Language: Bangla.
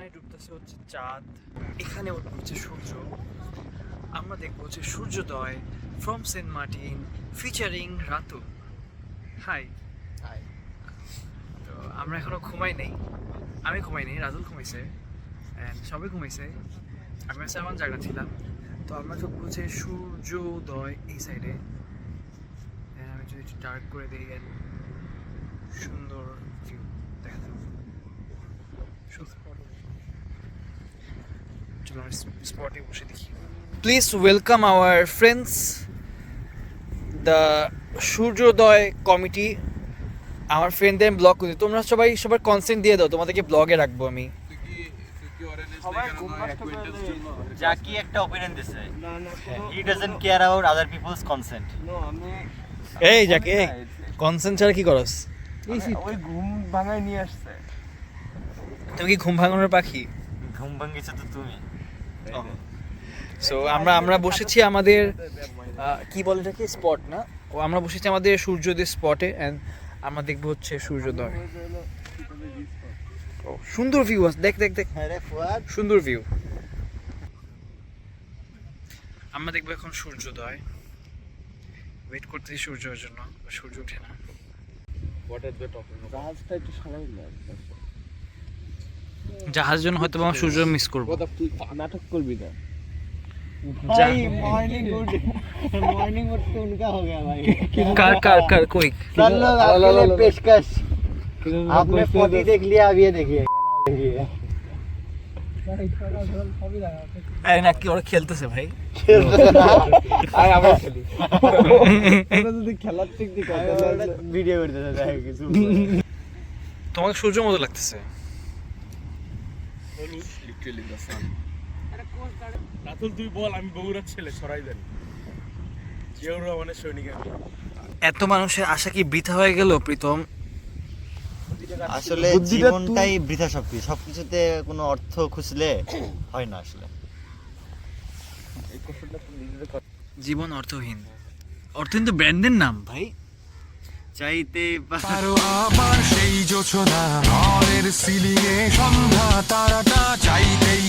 এখানে ডুবতেছে হচ্ছে চাঁদ, এখানে হচ্ছে সূর্য। আমরা দেখবো হচ্ছে সূর্যোদয় from Saint Martin featuring Ratu. Hi. তো আমরা এখনো ঘুমাই নেই, আমি ঘুমাই নেই, রাতুল ঘুমাইছে, অ্যান্ড সবাই ঘুমাইছে। আমি আমার জায়গা ছিলাম। তো আমরা সব হচ্ছে সূর্যোদয় এই সাইডে। আমি যদি একটু ডার্ক করে দিই, সুন্দর ভিউ দেখা যাবে। চলো স্পটে বসে দেখি। Please welcome our friends the সূর্যোদয় কমিটি। আমার ফ্রেন্ডদের ব্লগ করি, তোমরা সবাই সবার কনসেন্ট দিয়ে দাও, তোমাদেরকে ব্লগে রাখবো আমি। জাকি একটা অপিনিয়ন দিছে, he doesn't care about other people's consent. এই জাকি, এই কনসেন্ট ছাড়া কি করস? ওই ঘুম ভাঙায় নিয়ে আসছে। তুমি কি ঘুম ভাঙানোর পাখি? ঘুম ভাঙিয়েছো তো তুমি। সো আমরা বসেছি আমাদের কি বলে এটাকে, স্পট না? ও আমরা বসেছি আমাদের সূর্যোদয় স্পটে, এন্ড আমরা দেখবো হচ্ছে সূর্যোদয়। ও সুন্দর ভিউ আছে, দেখ দেখ দেখ, সুন্দর ভিউ। আমরা দেখবো এখন সূর্যোদয়, ওয়েট করতেছি সূর্যের জন্য, সূর্য ওঠে না। জাহাজটা একটু সামনে জাহাজের জন্য হয়তো আমরা সূর্য মিস করবো। नाटक করবি না भाई मॉर्निंग गुड मॉर्निंग वक्त तो उनका हो गया भाई। कार कोई सर लोग आपके लिए पेशकश, आपने पोती देख लिया, अब ये देखिए। আরে না, কি ওরা খেলতেছে ভাই। আয় আমরা খেলি, আমরা যদি খেলার ঠিক দিকে ভিডিও করতে চাই কিছু। তোমাকে সূর্য মতো লাগতেছে। রাতুল তুই বল, আমি বগুড়ার ছেলে, সরাই দেন। জিয়াউর রহমানের সৈনিক আমি। এত মানুষের আশা কি বৃথা হয়ে গেল প্রীতম? আসলে জীবনটাই বৃথা, সবকিছুতে কোনো অর্থ খুঁজলে হয় না আসলে। জীবন অর্থহীন। অর্থহীন তো ব্র্যান্ডের নাম ভাই। চাইতে আরো আবার সেই জোছনা ঘরের সিলিংয়ে সন্ধ্যা তারাটা চাইতেই